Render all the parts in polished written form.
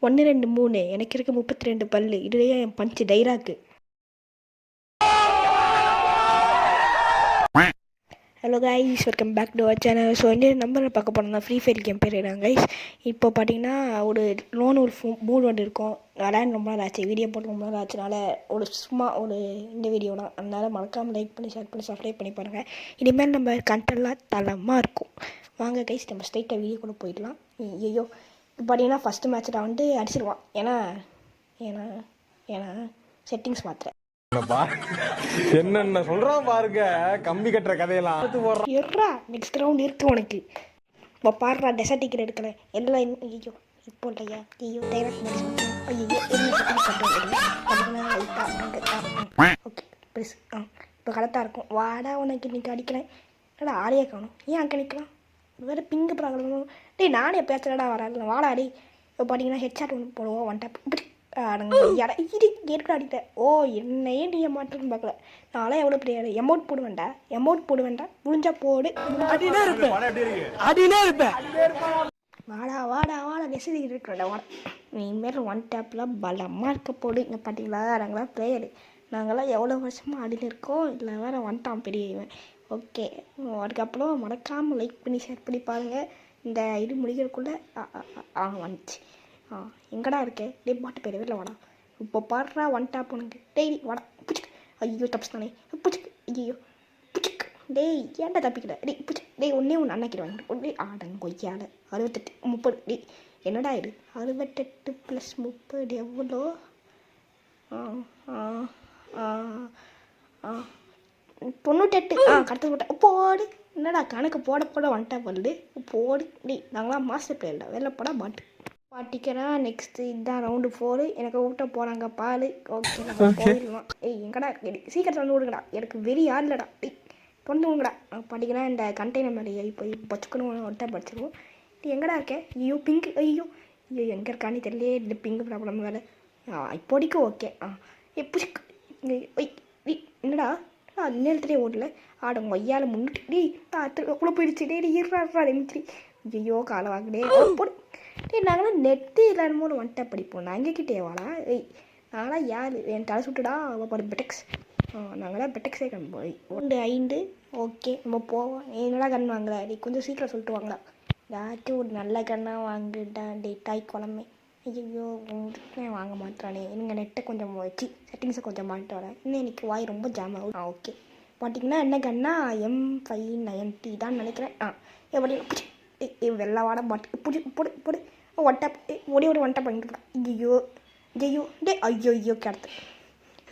1 2 3 எனக்கு இருக்க 32 பல்லு. இதுலயே என் பஞ்சு டைராக்கு. Hello guys, welcome back to our channel. So வந்து நம்பரில் பார்க்க போனோம்னா ஃப்ரீ ஃபயர் கேம் பேர் தான் கைஸ். இப்போ பார்த்தீங்கன்னா ஒரு லோன் ஒரு மூட் ஒன்று இருக்கும். விளையாண்டு ரொம்ப நாள் ஆச்சு, வீடியோ போட்டு ரொம்ப நாள் ஆச்சுனால சும்மா இந்த வீடியோ தான். அதனால் மறக்காமல் லைக் பண்ணி ஷேர் பண்ணி சப்ஸ்கிரைப் பண்ணி பாருங்கள். இனிமேல் நம்ம கண்டென்ட்லாம் தளமாக இருக்கும். வாங்க கைஸ், நம்ம ஸ்ட்ரைட்டாக வீடியோ கூட போயிடலாம். ஐயோ, இப்போ பார்த்தீங்கன்னா ஃபஸ்ட்டு மேட்ச்சில் வந்து அடிச்சிடுவான். ஏன்னா ஏன்னா ஏன்னா செட்டிங்ஸ் மாத்திர என்னென்ன சொல்றான் பாருங்க, கம்பி கட்டுற கதையெல்லாம் எட்ரா நெக்ஸ்ட் ரவுண்ட் இருக்கு உனக்கு. இப்போ பாடுறா டெசர்ட் டிக்கெட் எடுக்கல எல்லாம். ஐயோ இப்போ இல்லையா? ஐயோ டைரக்ட் மாதிரி ஐயோ ஓகே ப்ளீஸ். இப்போ கரெக்டாக இருக்கும். வாடா உனக்கு இன்னைக்கு அடிக்கிறேன். ஏடா ஆளையே காணும். ஏன் அங்கே நிற்கலாம்? வேறு பிங்கு ப்ராப்ளம். டேய் நானே பேசுகிறடா வராது. வாடா டே. இப்போ பார்த்தீங்கன்னா ஹெட்ஷாட் ஒன்று போடுவோம். ஒன் டாப் ஏற்கனவே அடித்தேன். ஓ என்னையே நீ மாட்டேன்னு பார்க்கல. நான்லாம் எவ்வளோ பெரிய எமௌண்ட் போடுவேன்டா முடிஞ்சா போடு. வாடா மெசேஜ் இருக்கிறடா. நீ மேலே ஒன் டேப்லாம் பலமாக இருக்க போடு. இங்கே பார்த்தீங்களா, நாங்களாம் பிளேயரு. நாங்களாம் எவ்வளோ வருஷமாக ஆடின்னு இருக்கோம். இல்லை வேறு வந்துட்டான் பெரியவன். ஓகே, அதுக்கப்புறம் மறக்காமல் லைக் பண்ணி ஷேர் பண்ணி பாருங்கள். இந்த இது முடிக்கிறதுக்குள்ளே வந்துச்சு. எங்கடா இருக்கே? டே பாட்டு பேர் வீட்டில் வாடா. இப்போ பாடுறா ஒன் டேப் உனக்கு. டெய்லி வாடா புச்சுக்கு. ஐயோ தப்பிச்சு தானே புச்சுக்கு. ஐயோ புச்சுக்கு. டேய் ஏன்டா தப்பிக்கல? டேய் புச்சுக்கு. டேய் ஒன்று அன்னைக்கு வாங்கிட்டு ஒன்றே ஆடங்க கொய்யால 68 30. டேய் என்னடா இது 68 + 30 எவ்வளோ? 98. கடத்த போட்டேன் போடு. என்னடா கணக்கு போட ஒன் டேப் வருது போடு. டேய் நாங்களாம் மாஸ்டர் பிளேயர்டா. வெளில போடா பாட்டு பாட்டிக்கிறேன். நெக்ஸ்ட்டு இதுதான் ரவுண்டு 4. எனக்கு ஊட்ட போகிறாங்க பால். ஓகே நம்ம போயிடலாம். எங்கடா சீக்கிரம் வந்து விடுங்கடா. எனக்கு வெறி ஆடலடா. தொண்டு விடுங்கடா. பாட்டிக்கிறேன். இந்த கண்டெய்னர் மேலே இப்போ பச்சுக்கணும் ஒட்டா படிச்சிருவோம். எங்கடா இருக்கேன்? ஐயோ பிங்க். ஐயோ எங்கே இருக்கான்னு தெரியலையே. இந்த பிங்க் ப்ராப்ளம் வேறு. இப்போதைக்கு ஓகே. புச்சுக்கு. என்னடா நேரத்துலேயே ஓடல. ஆடும் ஒய்யால் முன்னிட்டு கூட போயிடுச்சு. டே இருறா ரெமித்ரி. ஐயோ காலை வாங்கினே போடு. நாங்களாம் நெட்டு இல்லாம வந்துட்டா படிப்போம். நான் எங்ககிட்டே வாடா. நாங்களாம் யார் என் தலை சுட்டுடா ஒரு பெட்டெக்ஸ். நாங்களாம் பெட்டெக்ஸே போய் 5. ஓகே நம்ம போவோம். என்னடா கன் வாங்குறா? நீ கொஞ்சம் சீக்கிரம் சொல்லிட்டு வாங்கடா. ஏதாச்சும் ஒரு நல்ல கன்னாக வாங்கிட்டா. டே டாய் குழம்பு. ஐயோ வாங்க மாட்டானே. எனக்கு நெட்டை கொஞ்சம் வச்சு செட்டிங்ஸை கொஞ்சம் மாட்டு வரேன். இன்னும் எனக்கு வாய் ரொம்ப ஜாம் ஆகும். ஓகே பார்த்தீங்கன்னா என்ன கன்னா M590 தான் நினைக்கிறேன். எப்படி வெள்ளை வாட பாட்டு பொடு பொடு ஒட்டா ஒரே ஒன்ட்டா பண்ணிட்டு. ஐயோ டே ஐயோ கிடத்து.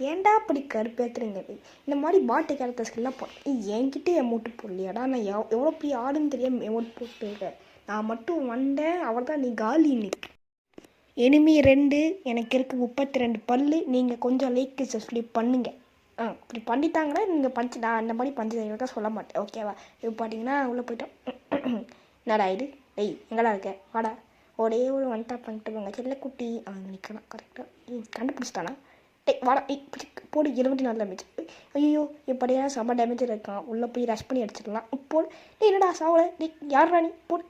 ஏன்டா அப்படி கருப்பேற்றுறீங்க? இந்த மாதிரி பாட்டு கேரக்டர்ஸ்க்கெல்லாம் என்கிட்ட எமௌண்ட்டு போடலையாடா. நான் எவ்வளோ பெரிய ஆடுன்னு தெரியாமல் எமௌண்ட் போட்டுருக்கேன். நான் மட்டும் வந்தேன், அவர் தான் நீ காலின்னு. எனிமி 2 எனக்கு இருக்குது 32 பல்லு. நீங்கள் கொஞ்சம் லைக் சப்ஸ்கிரைப் பண்ணுங்க. இப்படி பண்ணிட்டாங்கன்னா நீங்கள் பஞ்சு. நான் அந்த மாதிரி பஞ்சு தான் சொல்ல மாட்டேன். ஓகேவா? இப்போ பார்த்தீங்கன்னா உள்ளே போயிட்டோம். என்னடா இது? எங்கடா இருக்க? வாடா ஒரே ஒரு ஒன் டாப் பண்ணிட்டு போங்க. செல்லக்குட்டி நிற்கலாம். கரெக்டாக கண்டுபிடிச்சிட்டானா? வாடா போடு. 74 டேமேஜ். ஐயோ இப்படியா செம்ம டேமேஜில் இருக்கான். உள்ளே போய் ரஷ் பண்ணி அடிச்சிடலாம். போடு. என்னடா சாவலை? யாரா நீ? போடு.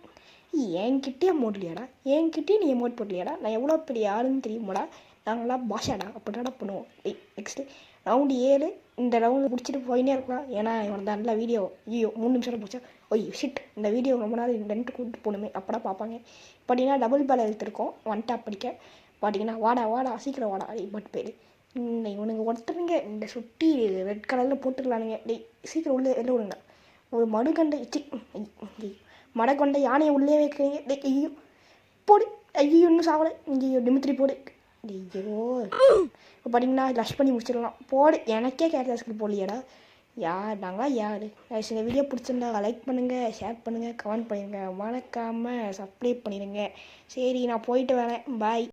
என்கிட்டே போடலையாடா? என்கிட்டே நீ எமௌண்ட் போடலையாடா? நான் எவ்வளோ பெரிய ஆளுன்னு தெரியுமாடா? நாங்களாம் பாஷாடா. அப்படின்னா பண்ணுவோம். Next round 7. இந்த ரவுண்டு முடிச்சுட்டு போயினே இருக்கலாம். ஏன்னா இவன் நல்ல வீடியோ. ஐயோ 3 நிமிஷம் போச்சா? ஷிட். இந்த வீடியோ ரொம்ப நாள் ரெண்டு கூப்பிட்டு போகணுமே அப்படா பார்ப்பாங்க. பார்த்தீங்கன்னா டபுள் பேல் எடுத்துருக்கோம் ஒன் டாப் படிக்க. பார்த்தீங்கன்னா வாடா சீக்கிரம் வாடா. பட் பேர் இவனுங்க ஒருத்தருங்க இந்த சுட்டி ரெட் கலரில் போட்டுக்கலானுங்க. சீக்கிரம் உள்ளே வெளில விடுங்க. ஒரு மடக்கொண்டை யானையை உள்ளே வைக்கிறீங்க. ஐயோ போடு. ஐயோ இன்னும் சாவலை. ஐயோ டிமித்ரி போடு. ஐயோ இப்போ பார்த்தீங்கன்னா லஷ் பண்ணி முடிச்சிடலாம். போடு. எனக்கே கேரக்டர்ஸ்க்கு போடலையாடா. நாங்கள் யார்? இந்த வீடியோ பிடிச்சிருந்தா லைக் பண்ணுங்கள், ஷேர் பண்ணுங்கள், கமெண்ட் பண்ணிடுங்க. மறக்காமல் சப்ஸ்கிரைப் பண்ணிடுங்க. சரி நான் போயிட்டு வரேன். பாய்.